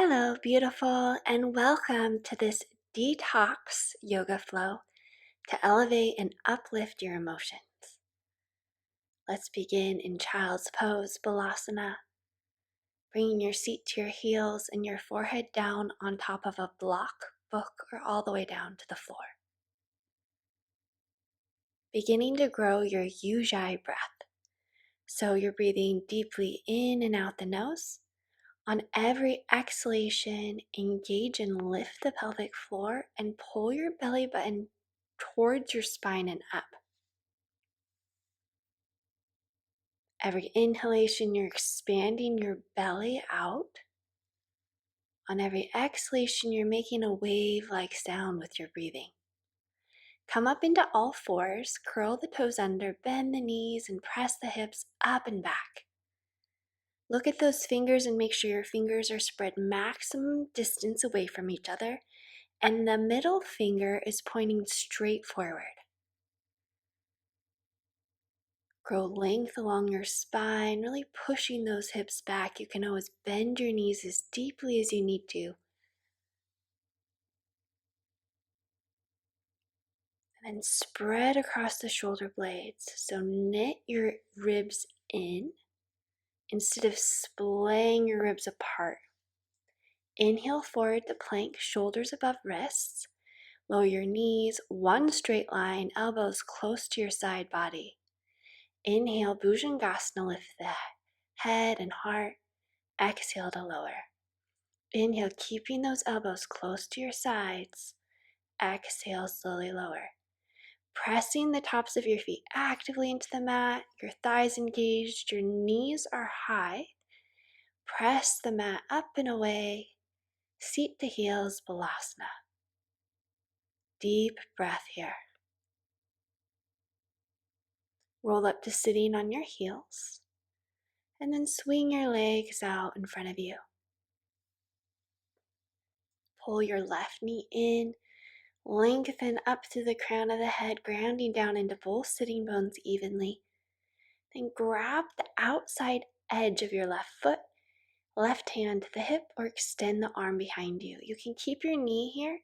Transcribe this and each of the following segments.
Hello, beautiful, and welcome to this detox yoga flow to elevate and uplift your emotions. Let's begin in Child's Pose, Balasana, bringing your seat to your heels and your forehead down on top of a block, book, or all the way down to the floor. Beginning to grow your Ujjayi breath. So you're breathing deeply in and out the nose. On every exhalation, engage and lift the pelvic floor and pull your belly button towards your spine and up. Every inhalation, you're expanding your belly out. On every exhalation, you're making a wave-like sound with your breathing. Come up into all fours, curl the toes under, bend the knees, and press the hips up and back. Look at those fingers and make sure your fingers are spread maximum distance away from each other, and the middle finger is pointing straight forward. Grow length along your spine, really pushing those hips back. You can always bend your knees as deeply as you need to. And then spread across the shoulder blades. So knit your ribs in instead of splaying your ribs apart. Inhale forward to plank, shoulders above wrists. Lower your knees, one straight line, elbows close to your side body. Inhale, Bhujangasana, lift the head and heart. Exhale to lower. Inhale, keeping those elbows close to your sides. Exhale, slowly lower. Pressing the tops of your feet actively into the mat, your thighs engaged, your knees are high. Press the mat up and away. Seat to heels, Balasana. Deep breath here. Roll up to sitting on your heels, and then swing your legs out in front of you. Pull your left knee in, lengthen up through the crown of the head, grounding down into both sitting bones evenly. Then grab the outside edge of your left foot, left hand to the hip, or extend the arm behind you. You can keep your knee here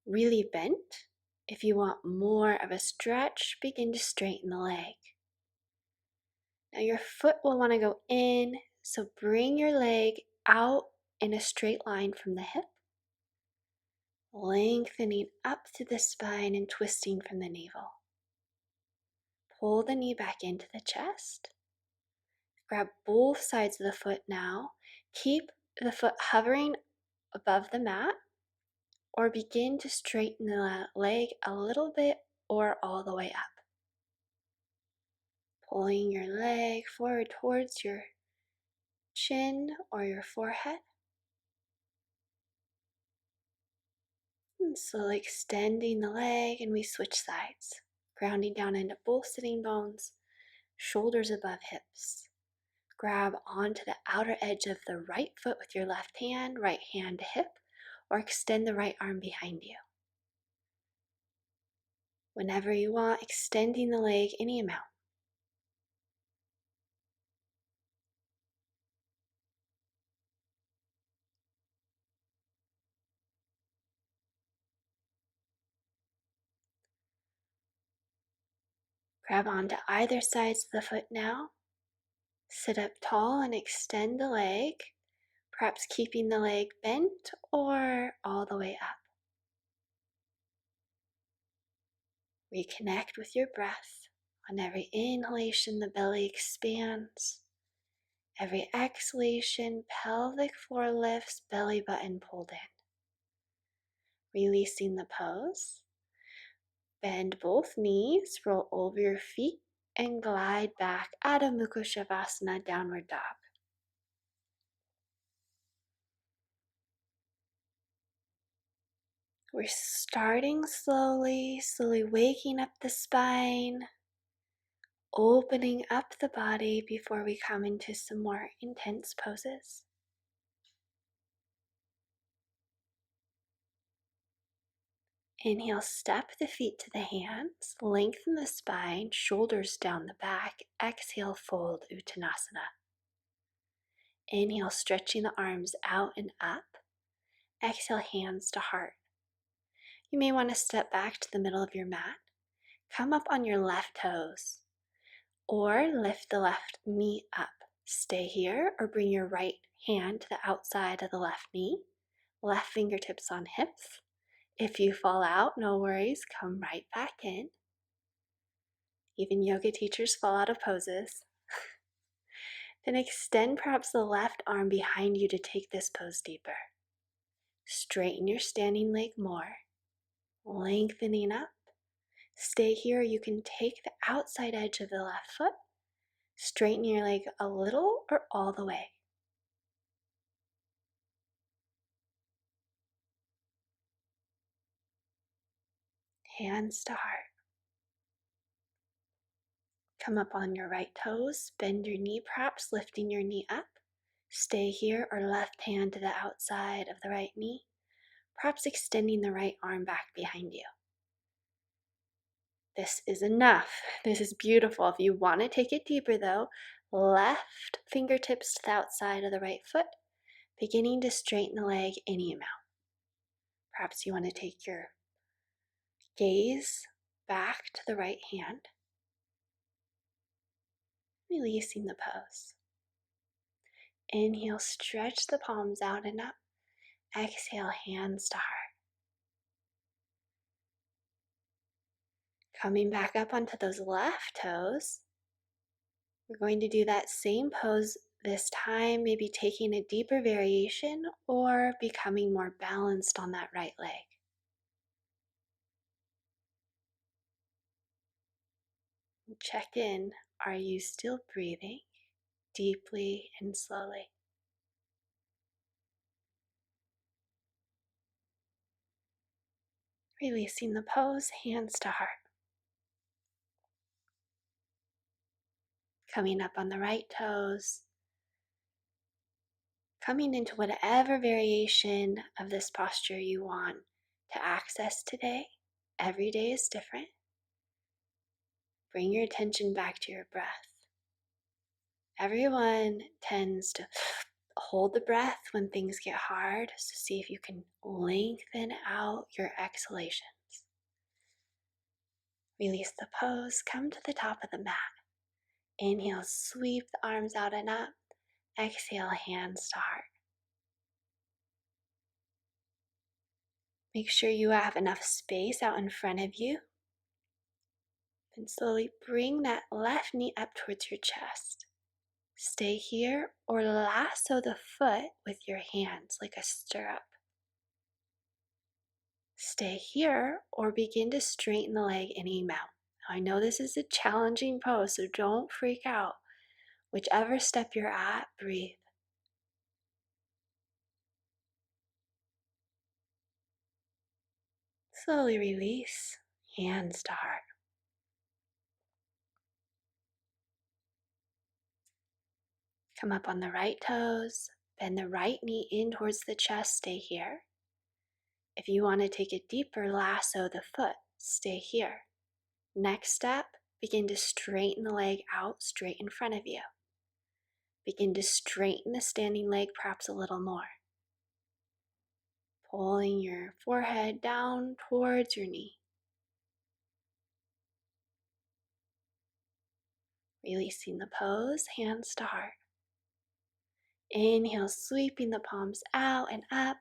really bent. If you want more of a stretch, begin to straighten the leg. Now your foot will want to go in, so bring your leg out in a straight line from the hip, lengthening up to the spine and twisting from the navel. Pull the knee back into the chest. Grab both sides of the foot now. Keep the foot hovering above the mat, or begin to straighten the leg a little bit or all the way up. Pulling your leg forward towards your chin or your forehead. And slowly extending the leg, and we switch sides. Grounding down into both sitting bones, shoulders above hips. Grab onto the outer edge of the right foot with your left hand to hip, or extend the right arm behind you. Whenever you want, extending the leg any amount. Grab onto either sides of the foot now. Sit up tall and extend the leg, perhaps keeping the leg bent or all the way up. Reconnect with your breath. On every inhalation, the belly expands. Every exhalation, pelvic floor lifts, belly button pulled in. Releasing the pose. Bend both knees, roll over your feet, and glide back. Adho Mukha Shavasana, downward dog. We're starting slowly waking up the spine, opening up the body before we come into some more intense poses. Inhale, step the feet to the hands, lengthen the spine, shoulders down the back. Exhale, fold Uttanasana. Inhale, stretching the arms out and up. Exhale, hands to heart. You may want to step back to the middle of your mat. Come up on your left toes, or lift the left knee up. Stay here, or bring your right hand to the outside of the left knee. Left fingertips on hips. If you fall out, no worries, come right back in. Even yoga teachers fall out of poses. Then extend perhaps the left arm behind you to take this pose deeper. Straighten your standing leg more, lengthening up. Stay here. You can take the outside edge of the left foot. Straighten your leg a little or all the way. Hands to heart. Come up on your right toes, bend your knee, perhaps lifting your knee up. Stay here, or left hand to the outside of the right knee, perhaps extending the right arm back behind you. This is enough. This is beautiful. If you want to take it deeper though, left fingertips to the outside of the right foot, beginning to straighten the leg any amount. Perhaps you want to take your gaze back to the right hand, releasing the pose. Inhale, stretch the palms out and up. Exhale, hands to heart. Coming back up onto those left toes, we're going to do that same pose this time, maybe taking a deeper variation or becoming more balanced on that right leg. Check in. Are you still breathing deeply and slowly? Releasing the pose, hands to heart. Coming up on the right toes. Coming into whatever variation of this posture you want to access today. Every day is different. Bring your attention back to your breath. Everyone tends to hold the breath when things get hard, so see if you can lengthen out your exhalations. Release the pose, come to the top of the mat. Inhale, sweep the arms out and up. Exhale, hands to heart. Make sure you have enough space out in front of you. And slowly bring that left knee up towards your chest. Stay here, or lasso the foot with your hands like a stirrup. Stay here, or begin to straighten the leg any amount. Now, I know this is a challenging pose, so don't freak out. Whichever step you're at, breathe. Slowly release, hands to heart. Come up on the right toes, bend the right knee in towards the chest, stay here. If you want to take it deeper, lasso the foot, stay here. Next step, begin to straighten the leg out straight in front of you. Begin to straighten the standing leg perhaps a little more. Pulling your forehead down towards your knee. Releasing the pose, hands to heart. Inhale, sweeping the palms out and up.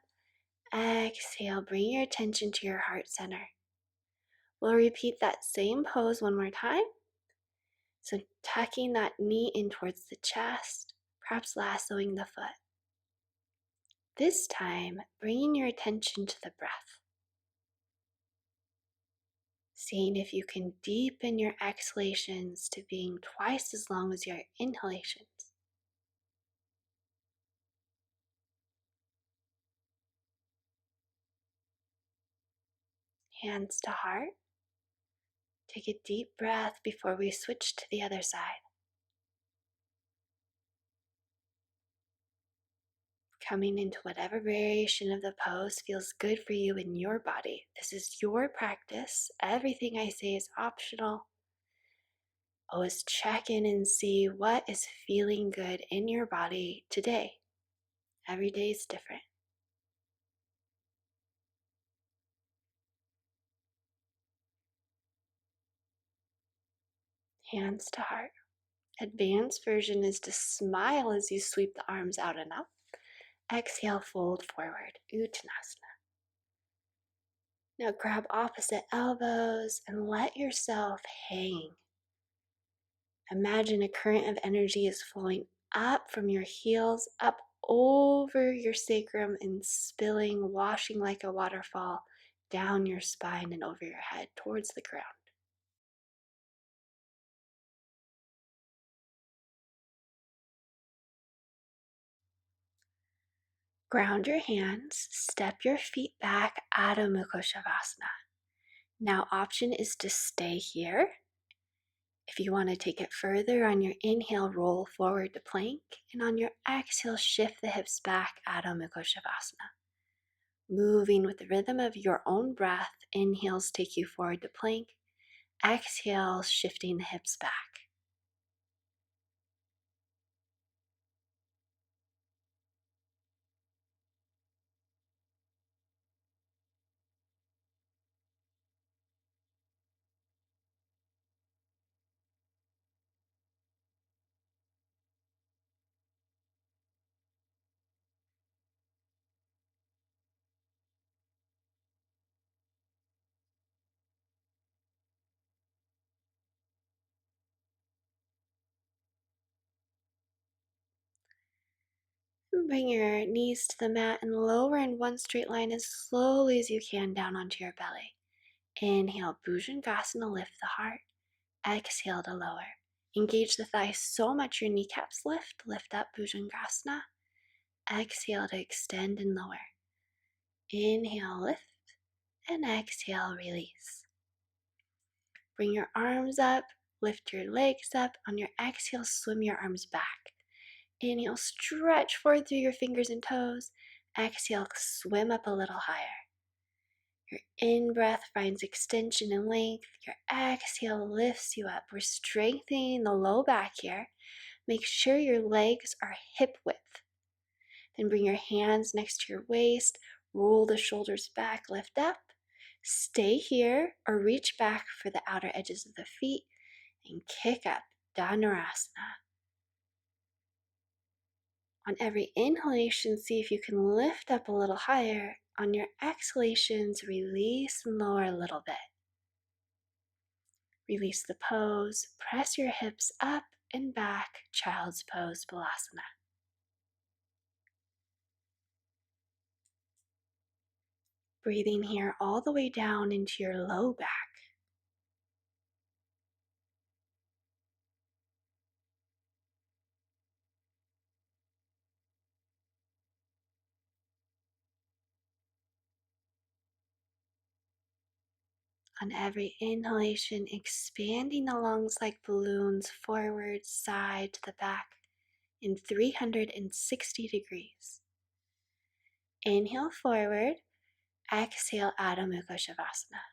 Exhale, bring your attention to your heart center. We'll repeat that same pose one more time. So tucking that knee in towards the chest, perhaps lassoing the foot. This time, bringing your attention to the breath. Seeing if you can deepen your exhalations to being twice as long as your inhalations. Hands to heart. Take a deep breath before we switch to the other side. Coming into whatever variation of the pose feels good for you in your body. This is your practice. Everything I say is optional. Always check in and see what is feeling good in your body today. Every day is different. Hands to heart. Advanced version is to smile as you sweep the arms out and up. Exhale, fold forward, Uttanasana. Now grab opposite elbows and let yourself hang. Imagine a current of energy is flowing up from your heels, up over your sacrum and spilling, washing like a waterfall down your spine and over your head towards the ground. Ground your hands, step your feet back, Adho Mukha Shavasana. Now option is to stay here. If you want to take it further, on your inhale, roll forward to plank, and on your exhale, shift the hips back, Adho Mukha Shavasana. Moving with the rhythm of your own breath, inhales take you forward to plank, exhales shifting the hips back. And bring your knees to the mat and lower in one straight line as slowly as you can down onto your belly. Inhale, Bhujangasana, lift the heart. Exhale to lower. Engage the thighs so much your kneecaps lift. Lift up, Bhujangasana. Exhale to extend and lower. Inhale, lift, and exhale, release. Bring your arms up, lift your legs up. On your exhale, swim your arms back. Inhale, stretch forward through your fingers and toes. Exhale, swim up a little higher. Your in-breath finds extension and length. Your exhale lifts you up. We're strengthening the low back here. Make sure your legs are hip width. Then bring your hands next to your waist. Roll the shoulders back, lift up. Stay here or reach back for the outer edges of the feet and kick up, Dhanurasana. On every inhalation, see if you can lift up a little higher. On your exhalations, release and lower a little bit. Release the pose, press your hips up and back, child's pose, Balasana. Breathing here all the way down into your low back. On every inhalation, expanding the lungs like balloons forward, side to the back in 360 degrees. Inhale forward, exhale Adho Mukha Shavasana.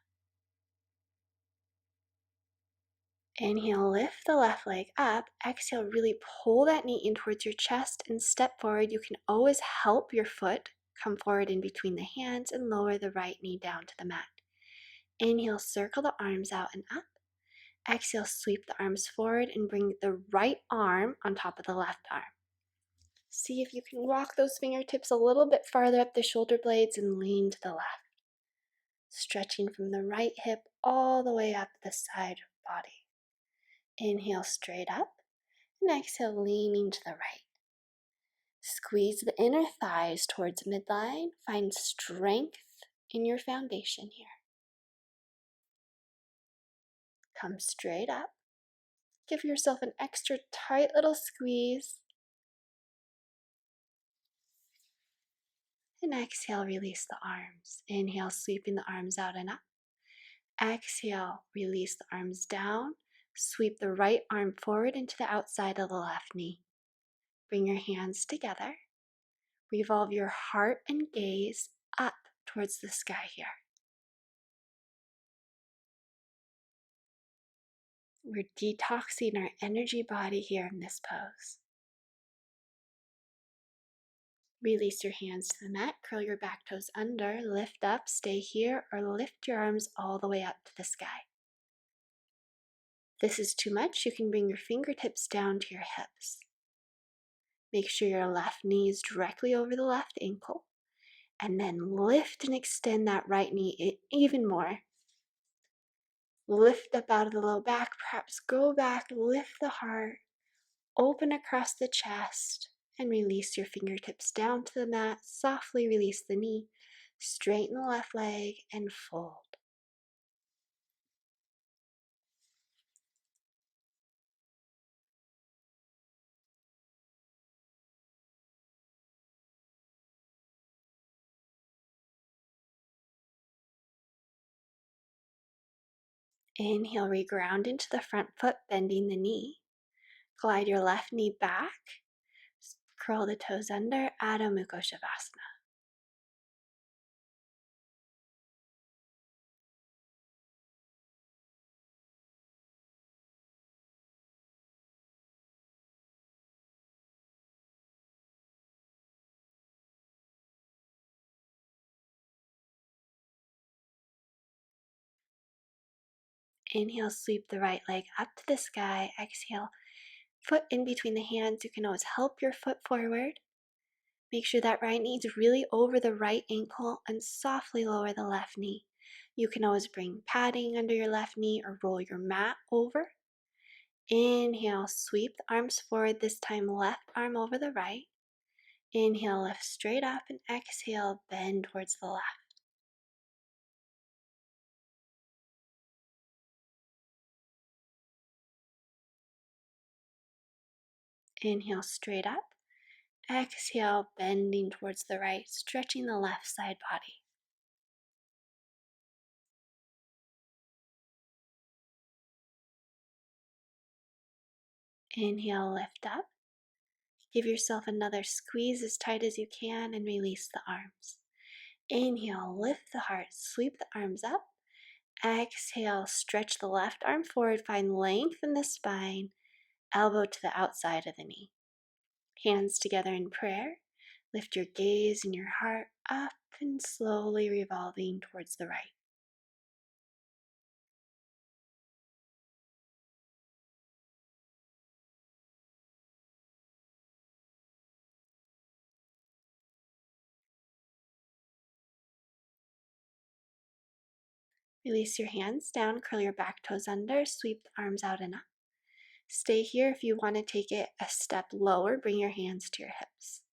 Inhale, lift the left leg up. Exhale, really pull that knee in towards your chest and step forward. You can always help your foot come forward in between the hands and lower the right knee down to the mat. Inhale, circle the arms out and up. Exhale, sweep the arms forward and bring the right arm on top of the left arm. See if you can walk those fingertips a little bit farther up the shoulder blades and lean to the left. Stretching from the right hip all the way up the side body. Inhale straight up and exhale leaning to the right. Squeeze the inner thighs towards midline. Find strength in your foundation here. Come straight up. Give yourself an extra tight little squeeze. And exhale, release the arms. Inhale, sweeping the arms out and up. Exhale, release the arms down. Sweep the right arm forward into the outside of the left knee. Bring your hands together. Revolve your heart and gaze up towards the sky here. We're detoxing our energy body here in this pose. Release your hands to the mat, curl your back toes under, lift up, stay here, or lift your arms all the way up to the sky. If this is too much, you can bring your fingertips down to your hips. Make sure your left knee is directly over the left ankle, and then lift and extend that right knee even more. Lift up out of the low back, perhaps go back, lift the heart, open across the chest, and release your fingertips down to the mat. Softly release the knee, straighten the left leg, and fold. Inhale, reground into the front foot, bending the knee. Glide your left knee back, curl the toes under, Adho Mukha Shavasana. Inhale, sweep the right leg up to the sky. Exhale, foot in between the hands. You can always help your foot forward. Make sure that right knee is really over the right ankle and softly lower the left knee. You can always bring padding under your left knee or roll your mat over. Inhale, sweep the arms forward, this time left arm over the right. Inhale, lift straight up, and exhale, bend towards the left. Inhale, straight up. Exhale, bending towards the right, stretching the left side body. Inhale, lift up. Give yourself another squeeze as tight as you can and release the arms. Inhale, lift the heart, sweep the arms up. Exhale, stretch the left arm forward, find length in the spine, elbow to the outside of the knee. Hands together in prayer. Lift your gaze and your heart up and slowly revolving towards the right. Release your hands down, curl your back toes under, sweep the arms out and up. Stay here. If you want to take it a step lower, bring your hands to your hips.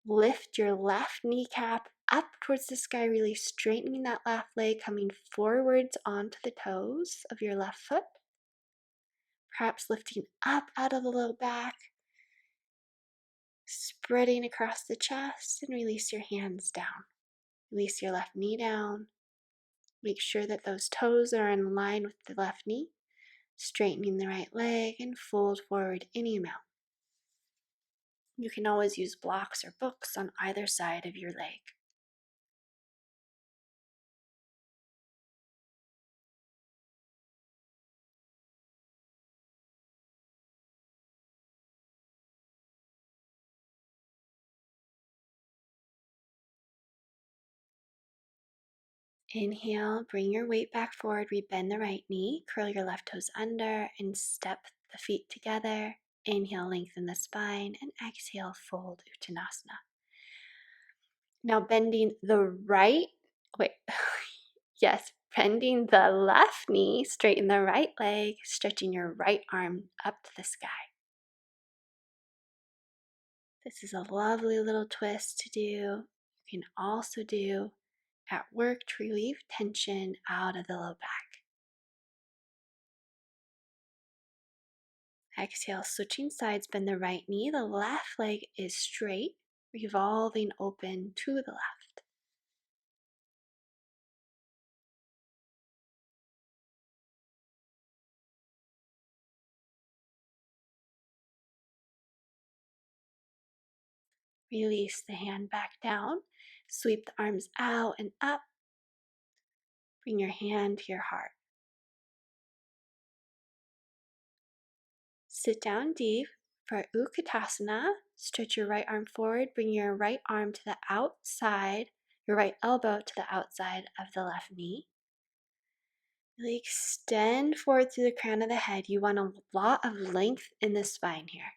Lift your left kneecap up towards the sky, really straightening that left leg, coming forwards onto the toes of your left foot. Perhaps lifting up out of the low back, spreading across the chest, and release your hands down. Release your left knee down. Make sure that those toes are in line with the left knee, straightening the right leg, and fold forward any amount. You can always use blocks or books on either side of your leg. Inhale, bring your weight back forward, rebend the right knee, curl your left toes under, and step the feet together. Inhale, lengthen the spine, and exhale, fold Uttanasana. Now bending the right, bending the left knee, straighten the right leg, stretching your right arm up to the sky. This is a lovely little twist to do. You can also do at work to relieve tension out of the low back. Exhale, switching sides, bend the right knee. The left leg is straight, revolving open to the left. Release the hand back down. Sweep the arms out and up. Bring your hand to your heart. Sit down deep. For Utkatasana, stretch your right arm forward, bring your right arm to the outside, your right elbow to the outside of the left knee. Really extend forward through the crown of the head. You want a lot of length in the spine here.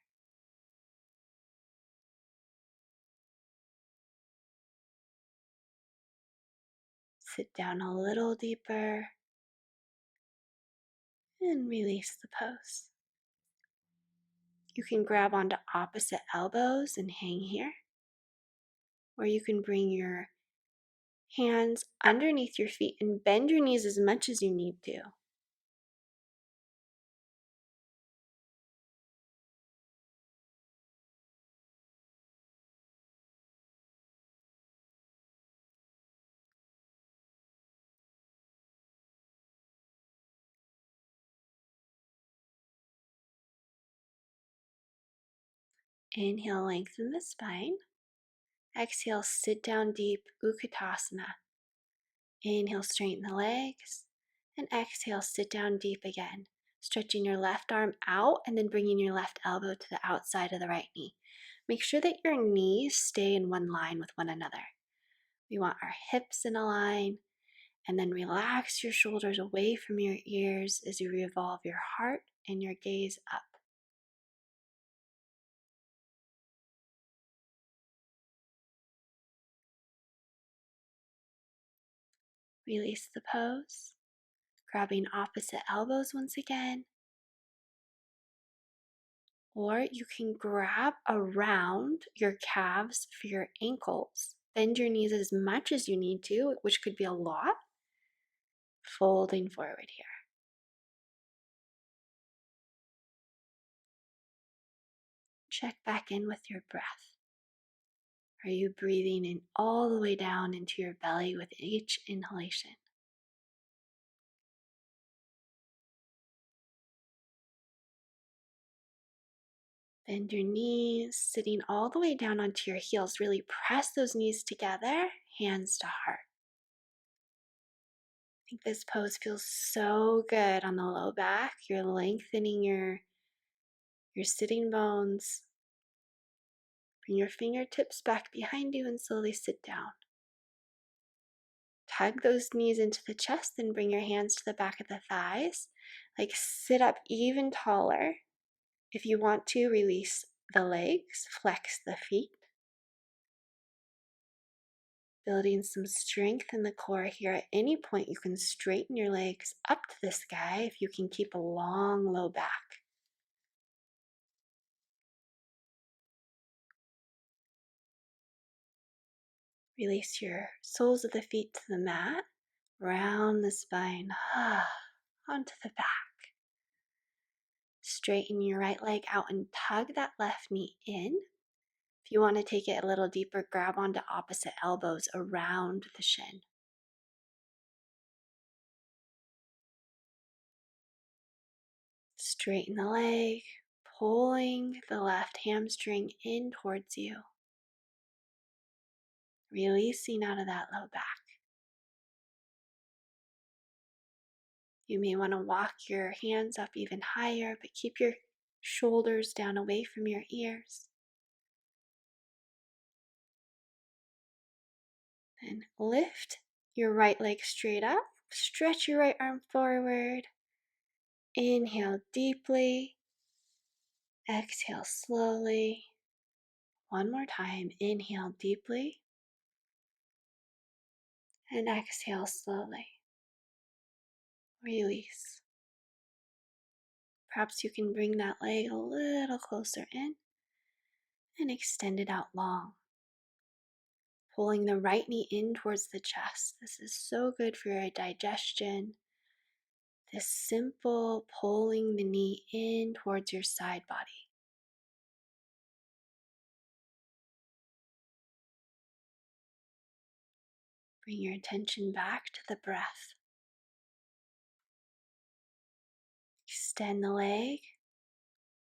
Sit down a little deeper and release the pose. You can grab onto opposite elbows and hang here, or you can bring your hands underneath your feet and bend your knees as much as you need to. Inhale, lengthen the spine. Exhale, sit down deep, Utkatasana. Inhale, straighten the legs. And exhale, sit down deep again. Stretching your left arm out and then bringing your left elbow to the outside of the right knee. Make sure that your knees stay in one line with one another. We want our hips in a line, and then relax your shoulders away from your ears as you revolve your heart and your gaze up. Release the pose, grabbing opposite elbows once again. Or you can grab around your calves for your ankles. Bend your knees as much as you need to, which could be a lot. Folding forward here. Check back in with your breath. Are you breathing in all the way down into your belly with each inhalation? Bend your knees, sitting all the way down onto your heels. Really press those knees together, hands to heart. I think this pose feels so good on the low back. You're lengthening your sitting bones. Bring your fingertips back behind you and slowly sit down. Tug those knees into the chest and bring your hands to the back of the thighs. Like sit up even taller. If you want to, release the legs, flex the feet. Building some strength in the core here. At any point, you can straighten your legs up to the sky if you can keep a long, low back. Release your soles of the feet to the mat, round the spine, onto the back. Straighten your right leg out and tug that left knee in. If you want to take it a little deeper, grab onto opposite elbows around the shin. Straighten the leg, pulling the left hamstring in towards you. Releasing out of that low back. You may want to walk your hands up even higher, but keep your shoulders down away from your ears. Then lift your right leg straight up. Stretch your right arm forward. Inhale deeply. Exhale slowly. One more time. Inhale deeply. And exhale slowly. Release. Perhaps you can bring that leg a little closer in and extend it out long. Pulling the right knee in towards the chest. This is so good for your digestion. This simple pulling the knee in towards your side body. Bring your attention back to the breath. Extend the leg.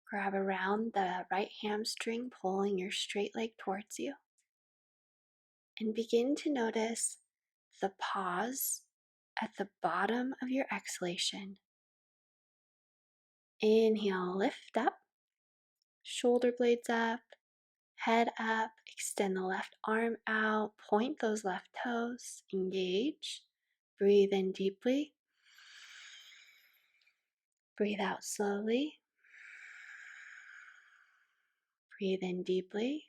Grab around the right hamstring, pulling your straight leg towards you. And begin to notice the pause at the bottom of your exhalation. Inhale, lift up. Shoulder blades up, head up, extend the left arm out, point those left toes, engage. Breathe in deeply. Breathe out slowly. Breathe in deeply.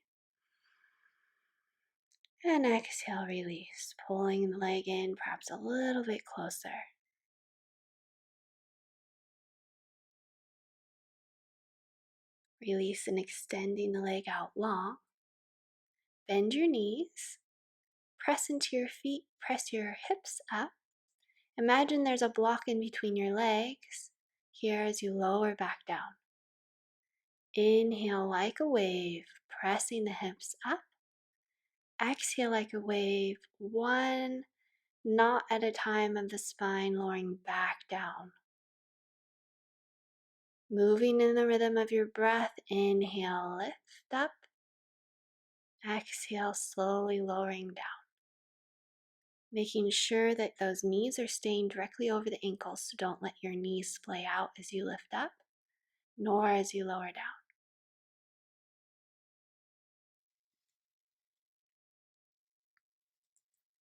And exhale, release, pulling the leg in perhaps a little bit closer. Release and extending the leg out long. Bend your knees. Press into your feet. Press your hips up. Imagine there's a block in between your legs. Here as you lower back down. Inhale like a wave, pressing the hips up. Exhale like a wave, one knot at a time of the spine, lowering back down. Moving in the rhythm of your breath, inhale, lift up. Exhale, slowly lowering down. Making sure that those knees are staying directly over the ankles, so don't let your knees splay out as you lift up, nor as you lower down.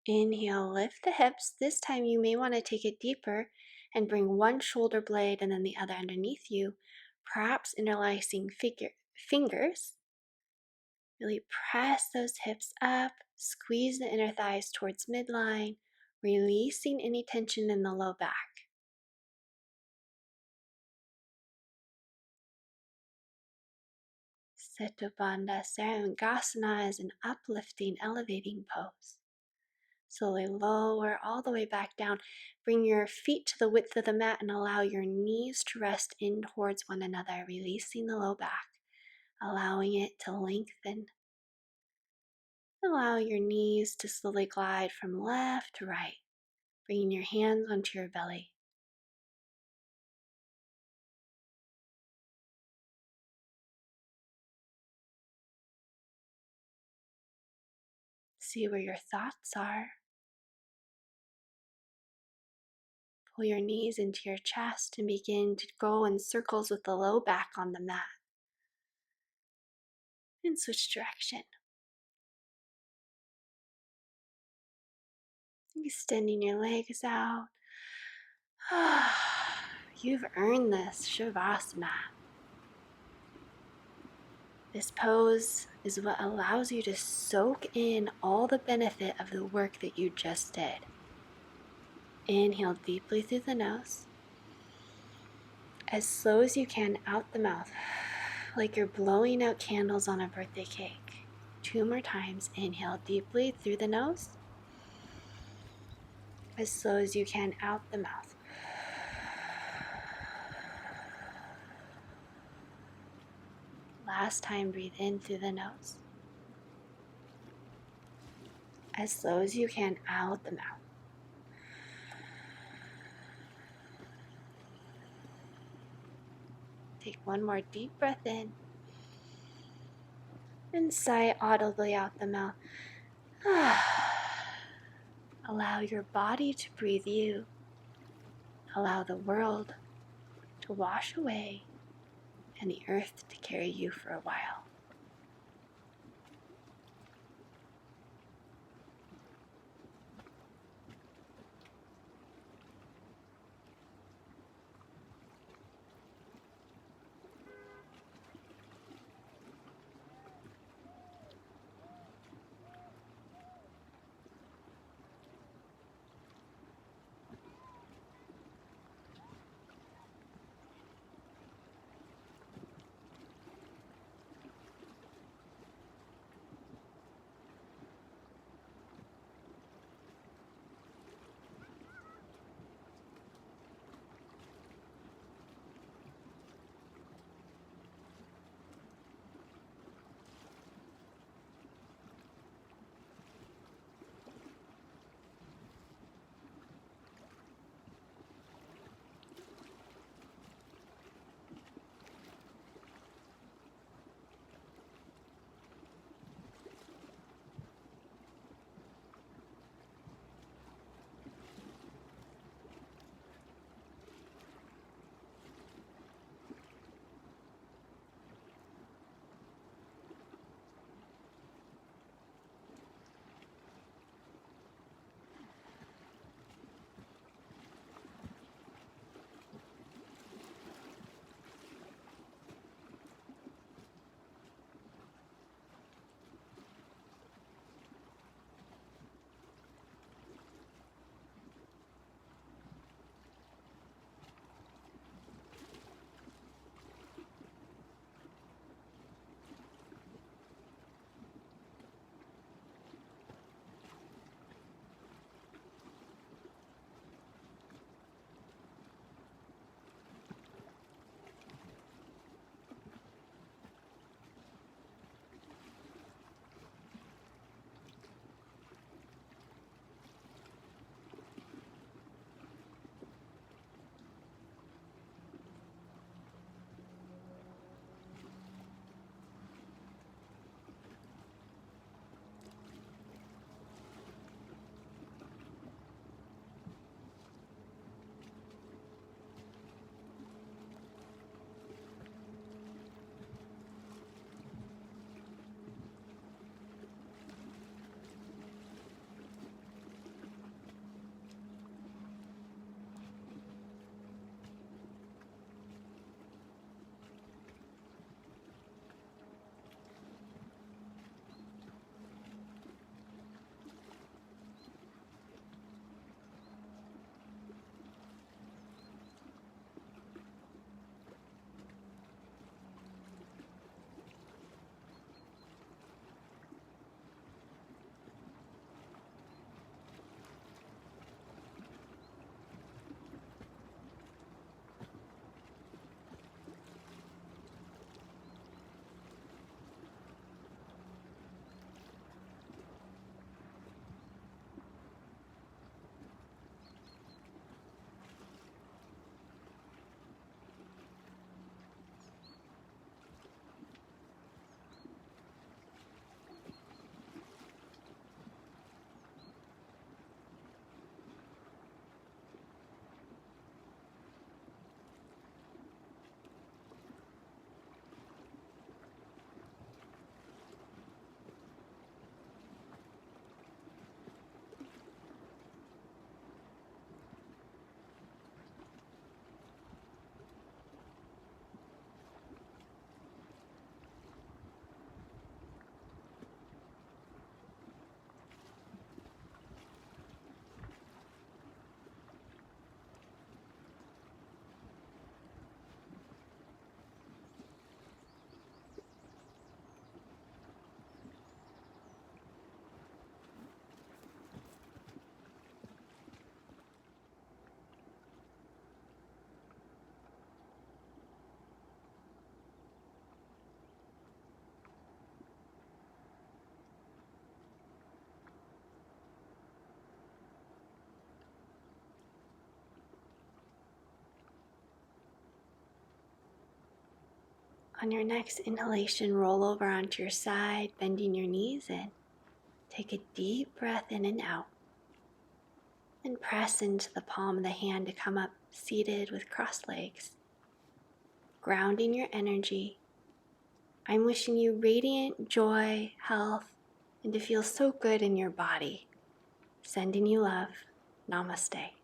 Inhale, lift the hips. This time you may want to take it deeper and bring one shoulder blade and then the other underneath you, perhaps interlacing fingers. Really press those hips up, squeeze the inner thighs towards midline, releasing any tension in the low back. Setu Bandha Sarangasana is an uplifting, elevating pose. Slowly lower all the way back down. Bring your feet to the width of the mat and allow your knees to rest in towards one another, releasing the low back, allowing it to lengthen. Allow your knees to slowly glide from left to right, bringing your hands onto your belly. See where your thoughts are. Pull your knees into your chest and begin to go in circles with the low back on the mat. And switch direction. Extending your legs out. You've earned this Shavasana. This pose is what allows you to soak in all the benefit of the work that you just did. Inhale deeply through the nose. As slow as you can out the mouth, like you're blowing out candles on a birthday cake. 2 more times. Inhale deeply through the nose. As slow as you can out the mouth. Last time, breathe in through the nose. As slow as you can out the mouth. Take one more deep breath in. And sigh audibly out the mouth. Allow your body to breathe you. Allow the world to wash away and the earth to carry you for a while. On your next inhalation, roll over onto your side, bending your knees in. Take a deep breath in and out. And press into the palm of the hand to come up seated with crossed legs. Grounding your energy. I'm wishing you radiant joy, health, and to feel so good in your body. Sending you love. Namaste.